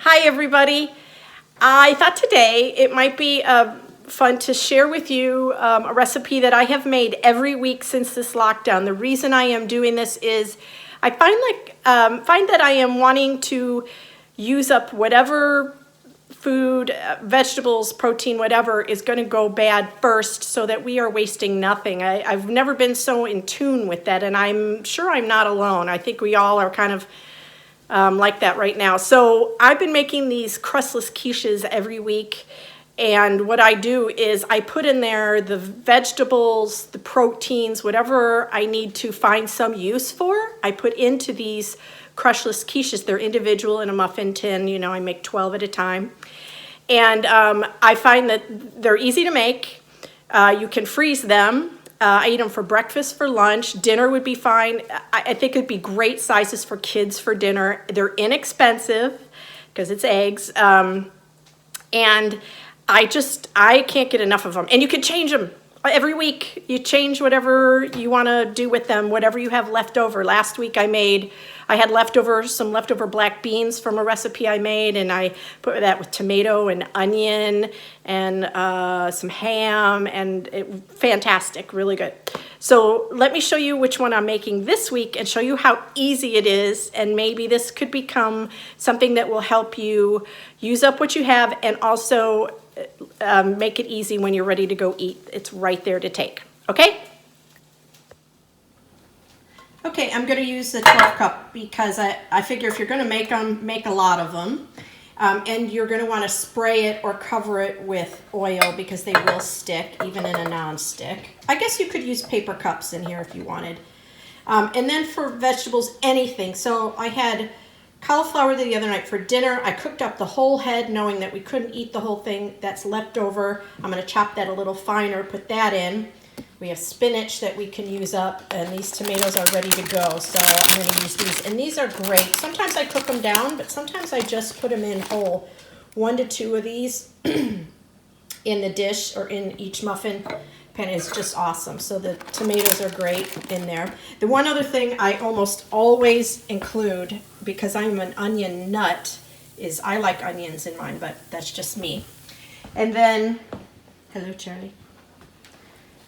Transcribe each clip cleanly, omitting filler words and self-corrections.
Hi everybody. I thought today it might be fun to share with you a recipe that I have made every week since this lockdown. The reason I am doing this is I find that I am wanting to use up whatever food, vegetables, protein, whatever is going to go bad first so that we are wasting nothing. I've never been so in tune with that, and I'm sure I'm not alone. I think we all are kind of like that right now. So I've been making these crustless quiches every week, and what I do is I put in there the vegetables, the proteins, whatever I need to find some use for, I put into these crustless quiches. They're individual in a muffin tin. You know, I make 12 at a time. And I find that they're easy to make. You can freeze them. I eat them for breakfast, for lunch. Dinner would be fine. I think it'd be great sizes for kids for dinner. They're inexpensive because it's eggs. And I can't get enough of them. And you can change them every week. You change whatever you want to do with them, whatever you have left over. Last week I had some leftover black beans from a recipe I made, and I put that with tomato and onion and some ham, and fantastic, really good. So let me show you which one I'm making this week and show you how easy it is, and maybe this could become something that will help you use up what you have and also make it easy when you're ready to go eat. It's right there to take, okay? Okay, I'm going to use the 12 cup because I figure if you're going to make them, make a lot of them. And you're going to want to spray it or cover it with oil because they will stick, even in a non-stick. I guess you could use paper cups in here if you wanted. And then for vegetables, anything. So I had cauliflower the other night for dinner. I cooked up the whole head knowing that we couldn't eat the whole thing. That's left over. I'm going to chop that a little finer, put that in. We have spinach that we can use up, and these tomatoes are ready to go, so I'm going to use these. And these are great. Sometimes I cook them down, but sometimes I just put them in whole. 1 to 2 of these in the dish or in each muffin pan is just awesome. So the tomatoes are great in there. The one other thing I almost always include, because I'm an onion nut, is I like onions in mine, but that's just me. And then, hello Charlie.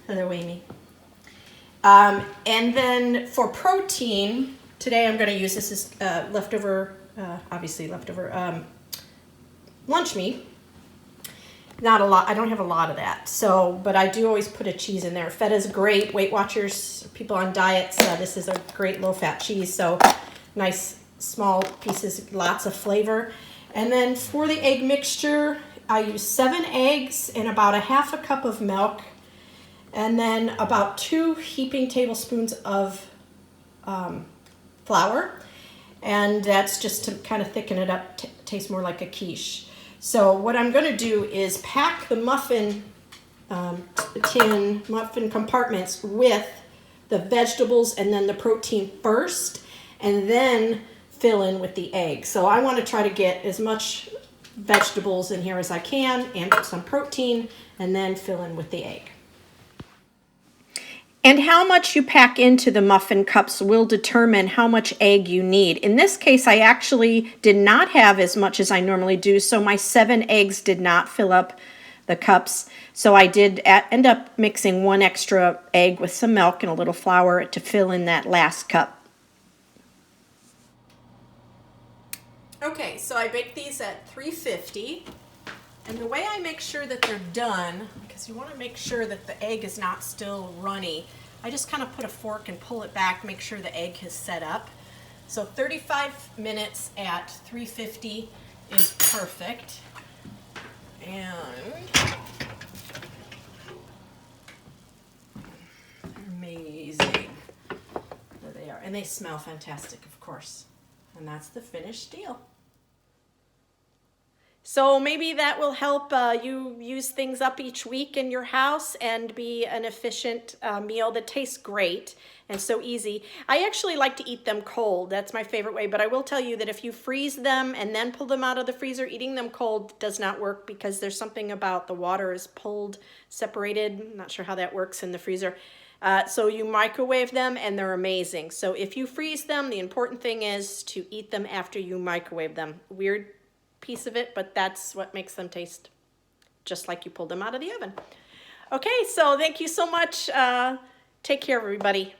Hello, Amy. And then for protein, today I'm going to use, this is leftover lunch meat. Not a lot, I don't have a lot of that, so, but I do always put a cheese in there. Feta's great. Weight Watchers, people on diets, this is a great low-fat cheese, so nice small pieces, lots of flavor. And then for the egg mixture, I use 7 eggs and about 1/2 cup of milk. And then about 2 heaping tablespoons of flour. And that's just to kind of thicken it up, taste more like a quiche. So what I'm going to do is pack the muffin muffin compartments with the vegetables and then the protein first, and then fill in with the egg. So I want to try to get as much vegetables in here as I can and some protein, and then fill in with the egg. And how much you pack into the muffin cups will determine how much egg you need. In this case, I actually did not have as much as I normally do, so my 7 eggs did not fill up the cups. So I did end up mixing 1 extra egg with some milk and a little flour to fill in that last cup. Okay, so I baked these at 350. And the way I make sure that they're done, because you want to make sure that the egg is not still runny, I just kind of put a fork and pull it back, make sure the egg has set up. So 35 minutes at 350 is perfect. And amazing. There they are. And they smell fantastic, of course. And that's the finished deal. So maybe that will help you use things up each week in your house and be an efficient meal that tastes great and so easy. I actually like to eat them cold. That's my favorite way, but I will tell you that if you freeze them and then pull them out of the freezer, eating them cold does not work because there's something about the water is pulled, separated. I'm not sure how that works in the freezer. So you microwave them and they're amazing. So if you freeze them, the important thing is to eat them after you microwave them. Weird piece of it, but that's what makes them taste just like you pulled them out of the oven. Okay, so thank you so much. Take care, everybody.